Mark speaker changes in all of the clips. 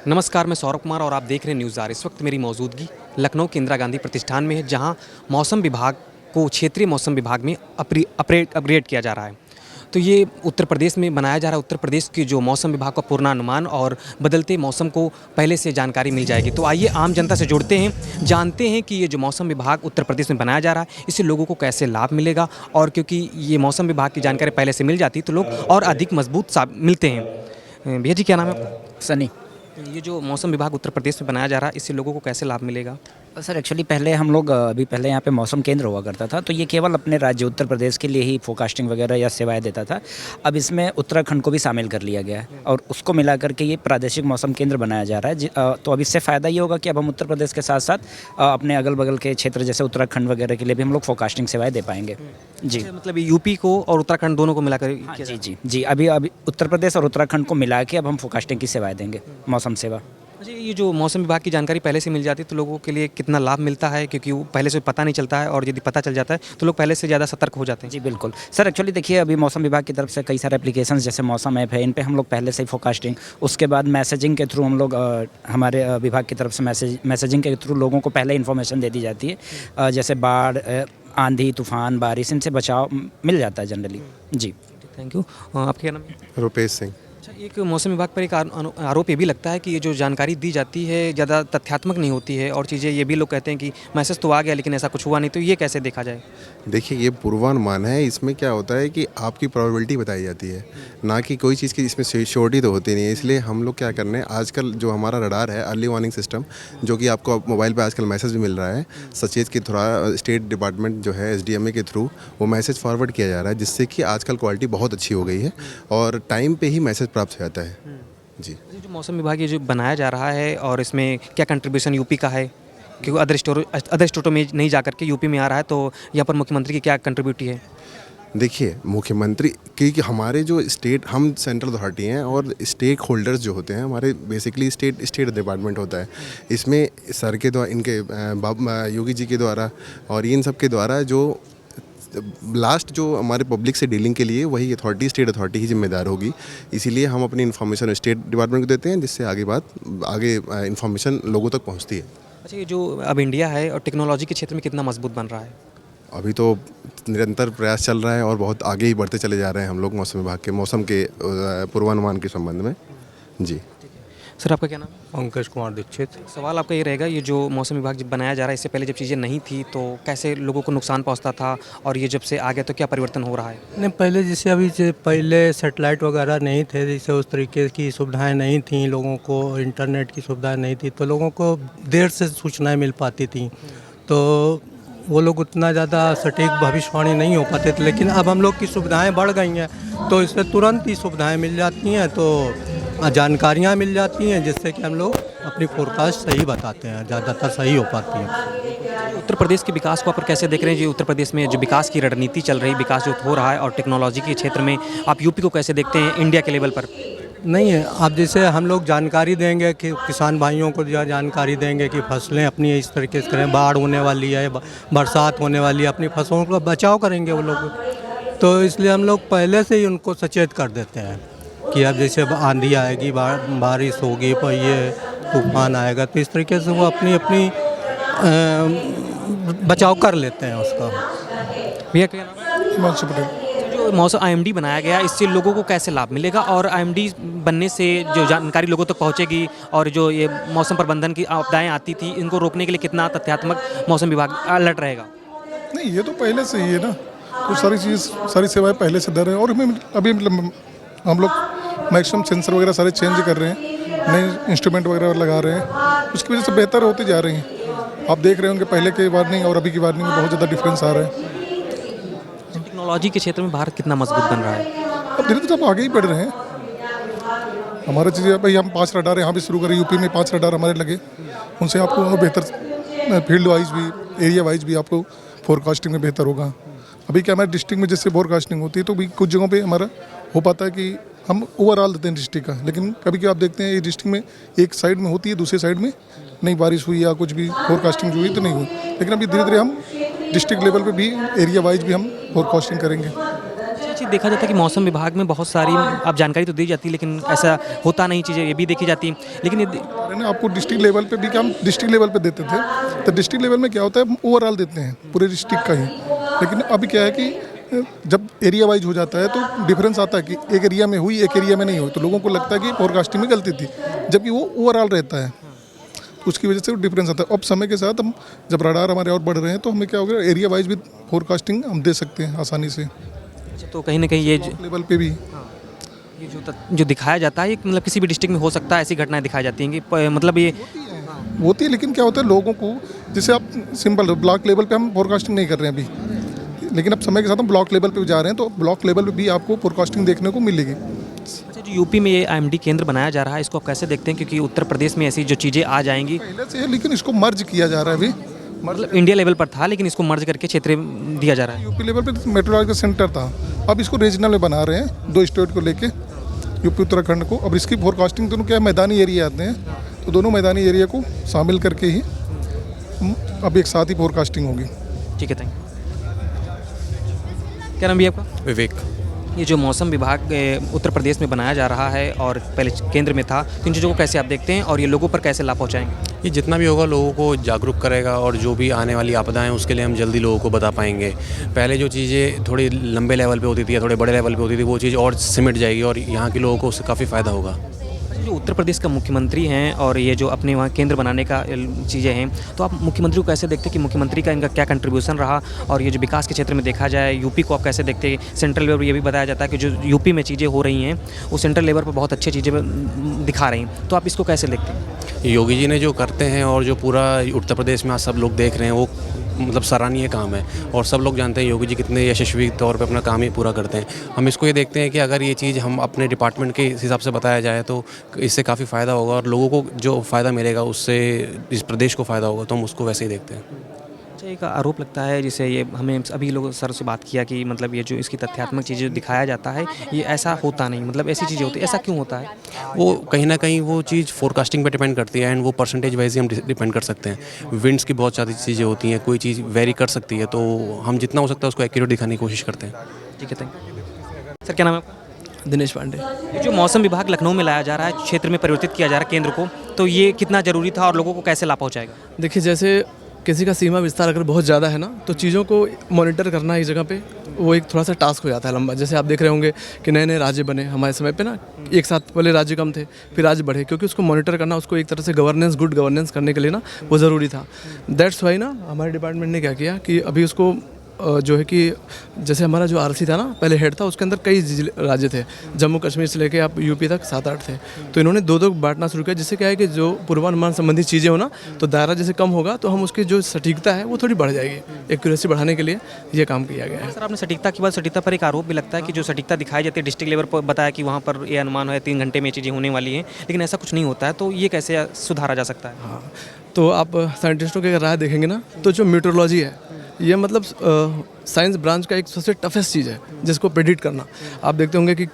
Speaker 1: नमस्कार, मैं सौरभ कुमार और आप देख रहे हैं न्यूज़ आर। इस वक्त मेरी मौजूदगी लखनऊ के इंदिरा गांधी प्रतिष्ठान में है, जहां मौसम विभाग को क्षेत्रीय मौसम विभाग में अपग्रेड किया जा रहा है। तो ये उत्तर प्रदेश में बनाया जा रहा है। उत्तर प्रदेश की जो मौसम विभाग का पूर्वानुमान और बदलते मौसम को पहले से जानकारी मिल जाएगी। तो आइए आम जनता से जुड़ते हैं, जानते हैं कि ये जो मौसम विभाग उत्तर प्रदेश में बनाया जा रहा है, इससे लोगों को कैसे लाभ मिलेगा। और क्योंकि ये मौसम विभाग की जानकारी पहले से मिल जाती है तो लोग और अधिक मजबूत मिलते हैं। भैया जी, क्या नाम है आपका?
Speaker 2: सनी।
Speaker 1: ये जो मौसम विभाग उत्तर प्रदेश में बनाया जा रहा है, इससे लोगों को कैसे लाभ मिलेगा?
Speaker 2: सर एक्चुअली पहले हम लोग अभी पहले यहाँ पे मौसम केंद्र हुआ करता था, तो ये केवल अपने राज्य उत्तर प्रदेश के लिए ही फोरकास्टिंग वगैरह या सेवाएं देता था। अब इसमें उत्तराखंड को भी शामिल कर लिया गया है और उसको मिला करके ये प्रादेशिक मौसम केंद्र बनाया जा रहा है। तो अब इससे फ़ायदा ये होगा कि अब हम उत्तर प्रदेश के साथ साथ अपने अगल बगल के क्षेत्र जैसे उत्तराखंड वगैरह के लिए भी हम लोग फोरकास्टिंग सेवाएँ दे पाएंगे। जी,
Speaker 1: मतलब यूपी को और उत्तराखंड दोनों को मिलाकर
Speaker 2: हाँ, जी, अभी उत्तर प्रदेश और उत्तराखंड को मिला के अब हम फोरकास्टिंग की सेवाएँ देंगे, मौसम सेवा।
Speaker 1: अच्छा, ये जो मौसम विभाग की जानकारी पहले से मिल जाती है तो लोगों के लिए कितना लाभ मिलता है? क्योंकि वो पहले से पता नहीं चलता है और यदि पता चल जाता है तो लोग पहले से ज़्यादा सतर्क हो जाते हैं।
Speaker 2: जी बिल्कुल सर, एक्चुअली देखिए अभी मौसम विभाग की तरफ से कई सारे एप्लीकेशंस जैसे मौसम ऐप है, इन पे हम लोग पहले से ही फोरकास्टिंग, उसके बाद मैसेजिंग के थ्रू हम लोग हमारे विभाग की तरफ से मैसेजिंग के थ्रू लोगों को पहले इन्फॉर्मेशन दे दी जाती है। जैसे बाढ़, आंधी, तूफान, बारिश, इनसे बचाव मिल जाता है जनरली। Ji,
Speaker 1: thank you. आपका क्या नाम है?
Speaker 3: रुपेश सिंह।
Speaker 1: अच्छा, एक मौसम विभाग पर एक आरोप ये भी लगता है कि ये जो जानकारी दी जाती है ज़्यादा तथ्यात्मक नहीं होती है और चीज़ें ये भी लोग कहते हैं कि मैसेज तो आ गया लेकिन ऐसा कुछ हुआ नहीं। तो ये कैसे देखा जाए?
Speaker 3: देखिए, ये पूर्वानुमान है। इसमें क्या होता है कि आपकी प्रोबेबिलिटी बताई जाती है, ना कि कोई चीज़ की इसमें श्योरिटी तो होती नहीं है। इसलिए हम लोग क्या करने, आजकल जो हमारा रडार है अर्ली वार्निंग सिस्टम, जो कि आपको मोबाइल पे आजकल मैसेज भी मिल रहा है, सचेत के थ्रू स्टेट डिपार्टमेंट जो है SDMA के थ्रू वो मैसेज फॉरवर्ड किया जा रहा है, जिससे कि आजकल क्वालिटी बहुत अच्छी हो गई है और टाइम पे ही मैसेज प्राप्त हो जाता है। जी,
Speaker 1: ये जो मौसम विभाग ये जो बनाया जा रहा है और इसमें क्या कंट्रीब्यूशन यूपी का है? क्योंकि अदर स्टेटों में नहीं जा करके यूपी में आ रहा है, तो यहाँ पर मुख्यमंत्री की क्या कंट्रीब्यूटी है?
Speaker 3: देखिए, मुख्यमंत्री क्योंकि हमारे जो स्टेट, हम सेंट्रल अथॉरिटी हैं और स्टेक होल्डर्स जो होते हैं हमारे, बेसिकली स्टेट डिपार्टमेंट होता है। इसमें सर के द्वारा, इनके योगी जी के द्वारा और इन सब के द्वारा जो लास्ट जो हमारे पब्लिक से डीलिंग के लिए वही अथॉरिटी, स्टेट अथॉरिटी ही जिम्मेदार होगी। इसीलिए हम अपनी इन्फॉर्मेशन स्टेट डिपार्टमेंट को देते हैं, जिससे आगे इन्फॉर्मेशन लोगों तक पहुंचती है।
Speaker 1: अच्छा, ये जो अब इंडिया है और टेक्नोलॉजी के क्षेत्र में कितना मजबूत बन रहा है?
Speaker 3: अभी तो निरंतर प्रयास चल रहा है और बहुत आगे ही बढ़ते चले जा रहे हैं हम लोग मौसम विभाग के मौसम के पूर्वानुमान के संबंध में। जी
Speaker 1: सर, आपका क्या नाम है?
Speaker 4: पंकज कुमार दीक्षित।
Speaker 1: सवाल आपका ये रहेगा, ये जो मौसम विभाग जब बनाया जा रहा है, इससे पहले जब चीज़ें नहीं थी तो कैसे लोगों को नुकसान पहुंचता था और ये जब से आ गया तो क्या परिवर्तन हो रहा है?
Speaker 4: नहीं, पहले जैसे अभी पहले सेटेलाइट वगैरह नहीं थे, जैसे उस तरीके की सुविधाएं नहीं थी, लोगों को इंटरनेट की सुविधाएं नहीं थी, तो लोगों को देर से सूचनाएं मिल पाती थी, तो वो लोग उतना ज़्यादा सटीक भविष्यवाणी नहीं हो पाते थे। लेकिन अब हम लोग की सुविधाएं बढ़ गई हैं, तो इससे तुरंत ही सुविधाएं मिल जाती हैं, तो जानकारियाँ मिल जाती हैं, जिससे कि हम लोग अपनी फोरकास्ट सही बताते हैं, ज़्यादातर सही हो पाती है।
Speaker 1: उत्तर प्रदेश के विकास को आप कैसे देख रहे हैं? जो उत्तर प्रदेश में जो विकास की रणनीति चल रही, विकास जो हो रहा है और टेक्नोलॉजी के क्षेत्र में आप यूपी को कैसे देखते हैं इंडिया के लेवल पर?
Speaker 4: नहीं है, अब जैसे हम लोग जानकारी देंगे कि किसान भाइयों को जानकारी देंगे कि फसलें अपनी इस तरीके से करें, बाढ़ होने वाली है, बरसात होने वाली है, अपनी फसलों का बचाव करेंगे वो लोग। तो इसलिए हम लोग पहले से ही उनको सचेत कर देते हैं कि अब जैसे आंधी आएगी, बारिश होगी, पर ये तूफान आएगा, तो इस तरीके से वो अपनी बचाव कर लेते हैं उसका।
Speaker 1: भैया क्या नाम है?
Speaker 5: हिमांशु पटेल।
Speaker 1: जो मौसम IMD बनाया गया, इससे लोगों को कैसे लाभ मिलेगा और IMD बनने से जो जानकारी लोगों तक पहुंचेगी और जो ये मौसम प्रबंधन की आपदाएं आती थी, इनको रोकने के लिए कितना तथ्यात्मक मौसम विभाग अलर्ट रहेगा?
Speaker 5: नहीं, ये तो पहले से ही है ना, तो सारी सेवाएं पहले से दे रहे हैं और अभी हम लोग मैक्सिमम सेंसर वगैरह सारे चेंज कर रहे हैं, नए इंस्ट्रूमेंट वगैरह लगा रहे हैं, उसकी वजह से बेहतर होती जा रही हैं। आप देख रहे होंगे पहले की वार्निंग और अभी की वार्निंग में बहुत ज़्यादा डिफरेंस आ रहा है।
Speaker 1: टेक्नोलॉजी के क्षेत्र में भारत कितना मजबूत बन रहा है?
Speaker 5: अब धीरे धीरे हम आगे ही बढ़ रहे हैं। हमारे चीज़ें भाई, हम 5 रडार यहाँ भी शुरू करें, यूपी में 5 रडार हमारे लगे, उनसे आपको बेहतर फील्ड वाइज भी, एरिया वाइज भी आपको फोरकास्टिंग में बेहतर होगा। अभी क्या हमारे डिस्ट्रिक्ट में जैसे फोरकास्टिंग होती है तो भी कुछ जगहों पे हमारा हो पाता है कि हम ओवरऑल देते हैं डिस्ट्रिक्ट का, लेकिन कभी आप देखते हैं ये डिस्ट्रिक्ट में एक साइड में होती है, दूसरी साइड में नहीं बारिश हुई या कुछ भी फोरकास्टिंग जो हुई तो नहीं हुई। लेकिन अभी धीरे धीरे हम डिस्ट्रिक्ट लेवल पे भी, एरिया वाइज भी हम फोरकास्टिंग करेंगे।
Speaker 1: चीज़ देखा जाता है कि मौसम विभाग में बहुत सारी अब जानकारी तो दी जाती है, लेकिन ऐसा होता नहीं, चीज़ें ये भी देखी जाती हैं, लेकिन ये
Speaker 5: ना आपको डिस्ट्रिक्ट लेवल पे भी क्या हम डिस्ट्रिक्ट लेवल पे देते थे, तो डिस्ट्रिक्ट लेवल में क्या होता है ओवरऑल देते हैं पूरे डिस्ट्रिक्ट का ही, लेकिन अभी क्या है कि जब एरिया वाइज हो जाता है तो डिफरेंस आता है कि एक एरिया में हुई एक एरिया में नहीं हुई, तो लोगों को लगता है कि फोरकास्टिंग में गलती थी, जबकि वो ओवरऑल रहता है, तो उसकी वजह से वो डिफरेंस आता है। अब समय के साथ हम जब रडार हमारे और बढ़ रहे हैं तो हमें क्या हो गया, एरिया वाइज भी फोरकास्टिंग हम दे सकते हैं आसानी से,
Speaker 1: तो कहीं ना कहीं ये
Speaker 5: लेवल पे भी।
Speaker 1: ये जो दिखाया जाता है, ये मतलब किसी भी डिस्ट्रिक्ट में हो सकता है, ऐसी घटनाएं दिखाई जाती हैं कि मतलब ये
Speaker 5: होती है, लेकिन क्या होता है लोगों को, जैसे आप सिंपल ब्लॉक लेवल पे हम फोरकास्टिंग नहीं कर रहे हैं अभी, लेकिन अब समय के साथ हम ब्लॉक लेवल पे भी जा रहे हैं, तो ब्लॉक लेवल पे भी आपको फोरकास्टिंग देखने को मिलेगी।
Speaker 1: अच्छा, जो यूपी में ये आईएमडी केंद्र बनाया जा रहा है, इसको आप कैसे देखते हैं, क्योंकि उत्तर प्रदेश में ऐसी जो चीज़ें आ जाएंगी,
Speaker 5: पहले से है, लेकिन इसको मर्ज किया जा रहा है अभी,
Speaker 1: मतलब इंडिया लेवल पर था लेकिन इसको मर्ज करके क्षेत्र में दिया जा रहा है।
Speaker 5: यूपी लेवल पे मेट्रोलॉजिकल सेंटर था, अब इसको रीजनल में बना रहे हैं, 2 स्टेट को लेके, यूपी उत्तराखंड को। अब इसकी फोरकास्टिंग दोनों क्या मैदानी एरिया आते हैं, तो दोनों मैदानी एरिया को शामिल करके ही अब एक साथ ही फोरकास्टिंग होगी।
Speaker 1: ठीक है, थैंक यू। क्या नाम भी आपका?
Speaker 6: विवेक।
Speaker 1: ये जो मौसम विभाग उत्तर प्रदेश में बनाया जा रहा है और पहले केंद्र में था, तो इन चीज़ों को कैसे आप देखते हैं और ये लोगों पर कैसे लाभ पहुँचाएंगे?
Speaker 6: ये जितना भी होगा लोगों को जागरूक करेगा और जो भी आने वाली आपदाएं हैं उसके लिए हम जल्दी लोगों को बता पाएंगे। पहले जो चीज़ें थोड़ी लंबे लेवल पे होती थी या थोड़े बड़े लेवल पे होती थी, वो चीज़ और सिमट जाएगी और यहाँ के लोगों को उससे काफ़ी फ़ायदा होगा।
Speaker 1: जो उत्तर प्रदेश का मुख्यमंत्री हैं और ये जो अपने वहाँ केंद्र बनाने का चीज़ें हैं, तो आप मुख्यमंत्री को कैसे देखते हैं कि मुख्यमंत्री का इनका क्या कंट्रीब्यूशन रहा, और ये जो विकास के क्षेत्र में देखा जाए यूपी को आप कैसे देखते हैं? सेंट्रल लेवल पर ये भी बताया जाता है कि जो यूपी में चीज़ें हो रही हैं वो सेंट्रल लेवल पर बहुत अच्छी चीज़ें दिखा रही हैं, तो आप इसको कैसे देखते हैं?
Speaker 6: योगी जी ने जो करते हैं और जो पूरा उत्तर प्रदेश में आज सब लोग देख रहे हैं, वो मतलब सराहनीय काम है और सब लोग जानते हैं योगी जी कितने यशस्वी तौर पे अपना काम ही पूरा करते हैं। हम इसको ये देखते हैं कि अगर ये चीज़ हम अपने डिपार्टमेंट के हिसाब से बताया जाए तो इससे काफ़ी फ़ायदा होगा और लोगों को जो फ़ायदा मिलेगा उससे इस प्रदेश को फ़ायदा होगा, तो हम उसको वैसे ही देखते हैं।
Speaker 1: अच्छा, एक आरोप लगता है, जिसे ये हमें अभी लोग सर से बात किया कि मतलब ये जो इसकी तथ्यात्मक चीज़ें दिखाया जाता है ये ऐसा होता नहीं, मतलब ऐसी चीज़ें होती है, ऐसा क्यों होता है?
Speaker 6: वो कहीं ना कहीं वो चीज़ फोरकास्टिंग पे डिपेंड करती है एंड वो परसेंटेज वाइज ही हम डिपेंड कर सकते हैं। विंड्स की बहुत सारी चीज़ें होती हैं, कोई चीज़ वेरी कर सकती है, तो हम जितना हो सकता है उसको एक्यूरेट दिखाने की कोशिश करते हैं।
Speaker 1: ठीक है, थैंक यू। सर, क्या नाम है आपका?
Speaker 7: दिनेश पांडे।
Speaker 1: ये जो मौसम विभाग लखनऊ में लाया जा रहा है, क्षेत्र में परिवर्तित किया जा रहा है केंद्र को, तो ये कितना ज़रूरी था और लोगों को कैसे लाभ पहुँचाएगा?
Speaker 7: देखिए, जैसे किसी का सीमा विस्तार अगर बहुत ज़्यादा है ना, तो चीज़ों को मॉनिटर करना एक जगह पे वो एक थोड़ा सा टास्क हो जाता है लंबा। जैसे आप देख रहे होंगे कि नए नए राज्य बने हमारे समय पे ना, एक साथ पहले राज्य कम थे फिर राज्य बढ़े, क्योंकि उसको मॉनिटर करना, उसको एक तरह से गवर्नेंस, गुड गवर्नेंस करने के लिए ना वो ज़रूरी था। दैट्स वाई ना हमारे डिपार्टमेंट ने क्या किया कि अभी उसको जो है कि जैसे हमारा जो आरसी था ना, पहले हेड था, उसके अंदर कई राज्य थे, जम्मू कश्मीर से लेके आप यूपी तक 7-8 थे, तो इन्होंने 2-2 बांटना शुरू किया, जिससे क्या है कि जो पूर्वानुमान संबंधी चीज़ें हो ना, तो दायरा जैसे कम होगा तो हम उसकी जो सटीकता है वो थोड़ी बढ़ जाएगी। एक्यूरेसी बढ़ाने के लिए ये काम किया गया है।
Speaker 1: सर, आपने सटीकता की बात, सटीकता पर एक आरोप भी लगता है कि जो सटीकता दिखाई जाती है डिस्ट्रिक्ट लेवल पर, बताया कि वहाँ पर ये अनुमान है 3 घंटे में चीज़ें होने वाली हैं, लेकिन ऐसा कुछ नहीं होता है, तो ये कैसे सुधारा जा सकता है?
Speaker 7: हाँ, तो आप साइंटिस्टों की अगर राय देखेंगे ना, तो जो मीटरोलॉजी है ये मतलब साइंस ब्रांच का एक सबसे टफेस्ट चीज़ है जिसको प्रेडिक्ट करना। आप देखते होंगे कि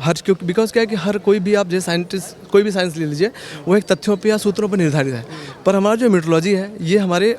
Speaker 7: हर, क्योंकि बिकॉज क्या है कि हर कोई भी आप जैसे साइंटिस्ट कोई भी साइंस ले लीजिए, वो एक तथ्यों पे या सूत्रों पर निर्धारित है, पर हमारा जो मीटरोलॉजी है ये हमारे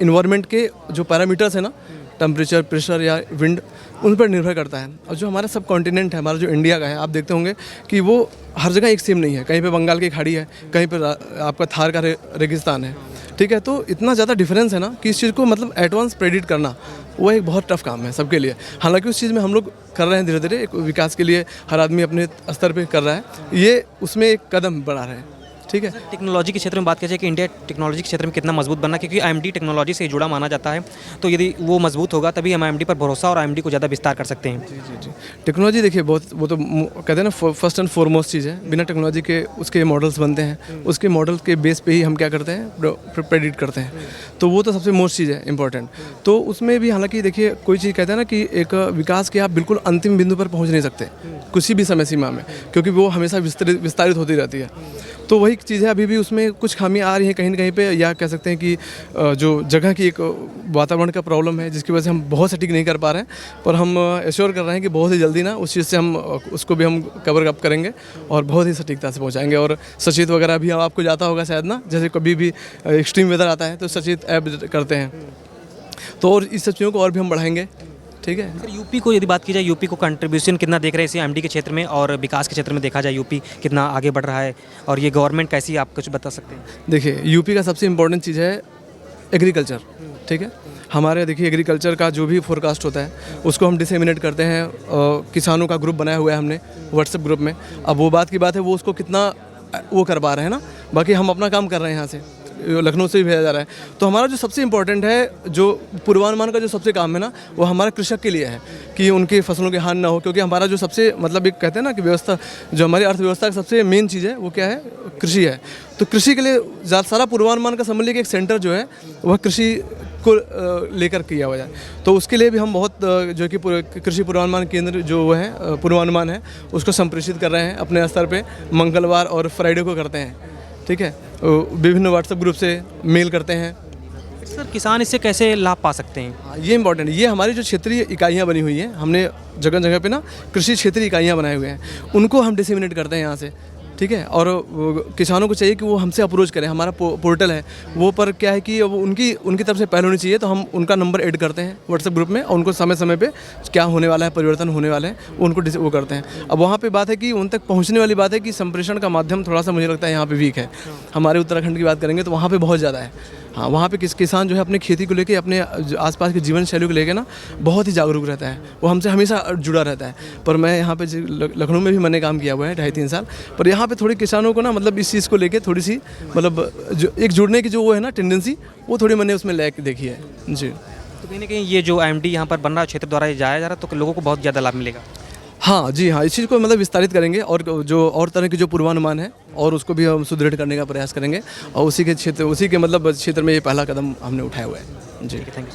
Speaker 7: इन्वायरमेंट के जो पैरामीटर्स है ना, टेम्परेचर, प्रेशर या विंड, उन पर निर्भर करता है। और जो हमारा सब कॉन्टिनेंट है, हमारा जो इंडिया का है, आप देखते होंगे कि वो हर जगह एक सेम नहीं है। कहीं पे बंगाल की खाड़ी है, कहीं पे आपका थार का रेगिस्तान है, ठीक है। तो इतना ज़्यादा डिफरेंस है ना कि इस चीज़ को मतलब एडवांस प्रेडिक्ट करना वो एक बहुत टफ काम है सबके लिए। हालांकि उस चीज़ में हम लोग कर रहे हैं धीरे धीरे, एक विकास के लिए हर आदमी अपने स्तर पे कर रहा है, ये उसमें एक कदम बढ़ा रहे हैं, ठीक है।
Speaker 1: टेक्नोलॉजी के क्षेत्र में बात की जाए कि इंडिया टेक्नोलॉजी के क्षेत्र में कितना मजबूत बनना, क्योंकि आईएमडी टेक्नोलॉजी से जुड़ा माना जाता है, तो यदि वो मजबूत होगा तभी हम आईएमडी पर भरोसा और आईएमडी को ज़्यादा विस्तार कर सकते हैं।
Speaker 7: जी। टेक्नोलॉजी देखिए बहुत, वो तो कहते हैं ना फर्स्ट एंड फॉरमोस्ट चीज़ है। बिना टेक्नोलॉजी के उसके मॉडल्स बनते हैं, उसके मॉडल के बेस पे ही हम क्या करते हैं, प्रेडिक्ट करते हैं, तो वो तो सबसे मोस्ट चीज़ है इंपॉर्टेंट। तो उसमें भी हालांकि देखिए कोई चीज़ कहते हैं ना कि एक विकास के आप बिल्कुल अंतिम बिंदु पर पहुँच नहीं सकते किसी भी समय सीमा में, क्योंकि वो हमेशा विस्तारित होती रहती है। तो वही चीज़ है, अभी भी उसमें कुछ खामियां आ रही हैं कहीं ना कहीं पे, या कह सकते हैं कि जो जगह की एक वातावरण का प्रॉब्लम है जिसकी वजह से हम बहुत सटीक नहीं कर पा रहे हैं, पर हम एश्योर कर रहे हैं कि बहुत ही जल्दी ना उस चीज़ से हम उसको भी हम कवर अप करेंगे और बहुत ही सटीकता से पहुंचाएंगे। और सचेत वगैरह भी आपको जाता होगा शायद ना, जैसे कभी भी एक्सट्रीम वेदर आता है तो सचेत ऐप करते हैं, तो और इस सब चीज़ों को और भी हम बढ़ाएंगे, ठीक है।
Speaker 1: सर यूपी को यदि बात की जाए, यूपी को कंट्रीब्यूशन कितना देख रहे हैं इसी एमडी के क्षेत्र में, और विकास के क्षेत्र में देखा जाए यूपी कितना आगे बढ़ रहा है, और ये गवर्नमेंट कैसी, आप कुछ बता सकते हैं?
Speaker 7: देखिए यूपी का सबसे इम्पोर्टेंट चीज़ है एग्रीकल्चर, ठीक है। हमारे देखिए एग्रीकल्चर का जो भी फोरकास्ट होता है उसको हम डिसेमिनेट करते हैं, किसानों का ग्रुप बनाया हुआ है हमने व्हाट्सएप ग्रुप में। अब वो बात की बात है वो उसको कितना वो कर पा रहे हैं ना, बाकी हम अपना काम कर रहे हैं यहाँ से, लखनऊ से भी भेजा जा रहा है। तो हमारा जो सबसे इम्पोर्टेंट है, जो पूर्वानुमान का जो सबसे काम है ना, वो हमारे कृषक के लिए है कि उनकी फसलों की हानि ना हो, क्योंकि हमारा जो सबसे मतलब एक कहते हैं ना कि व्यवस्था, जो हमारी अर्थव्यवस्था की सबसे मेन चीज़ है वो क्या है, कृषि है। तो कृषि के लिए सारा पूर्वानुमान का समझ लीजिए कि एक सेंटर जो है वह कृषि को लेकर किया हुआ है। तो उसके लिए भी हम बहुत जो कि कृषि पूर्वानुमान केंद्र जो वो है पूर्वानुमान है उसको संप्रेषित कर रहे हैं अपने स्तर पे, मंगलवार और फ्राइडे को करते हैं, ठीक है। विभिन्न व्हाट्सएप ग्रुप से मेल करते हैं।
Speaker 1: सर किसान इससे कैसे लाभ पा सकते हैं?
Speaker 7: हाँ, ये इंपॉर्टेंट है। ये हमारी जो क्षेत्रीय इकाइयाँ बनी हुई हैं, हमने जगह जगह पे ना कृषि क्षेत्रीय इकाइयाँ बनाए हुए हैं, उनको हम डिसेमिनेट करते हैं यहाँ से, ठीक है। और किसानों को चाहिए कि वो हमसे अप्रोच करें, हमारा पोर्टल है वो पर क्या है कि वो उनकी तरफ से पहल होनी चाहिए, तो हम उनका नंबर ऐड करते हैं व्हाट्सएप ग्रुप में, और उनको समय समय पे क्या होने वाला है, परिवर्तन होने वाले हैं, उनको वो करते हैं। अब वहाँ पे बात है कि उन तक पहुँचने वाली बात है कि संप्रेषण का माध्यम थोड़ा सा मुझे लगता है यहाँ पे वीक है। हमारे उत्तराखंड की बात करेंगे तो वहाँ पर बहुत ज़्यादा है। हाँ, वहाँ पे किसान जो है अपने खेती को लेके, अपने आसपास की जीवन शैली को लेके ना बहुत ही जागरूक रहता है, वो हमसे हमेशा जुड़ा रहता है। पर मैं यहाँ पे लखनऊ में भी मैंने काम किया हुआ है 2.5-3 साल, पर यहाँ पे थोड़ी किसानों को ना मतलब इस चीज़ को लेके थोड़ी सी मतलब जो एक जुड़ने की जो वो है ना टेंडेंसी, वो थोड़ी मैंने उसमें लैक देखी है जी।
Speaker 1: तो कहीं ना कहीं ये जो एमडी यहाँ पर बन रहा है, क्षेत्र द्वारा ये जाया जा रहा है, तो लोगों को बहुत ज़्यादा लाभ मिलेगा।
Speaker 7: हाँ जी हाँ, इस चीज़ को मतलब विस्तारित करेंगे, और जो और तरह के जो पूर्वानुमान है और उसको भी हम सुदृढ़ करने का प्रयास करेंगे, और उसी के मतलब क्षेत्र में ये पहला कदम हमने उठाया हुआ है जी।
Speaker 1: Thank you.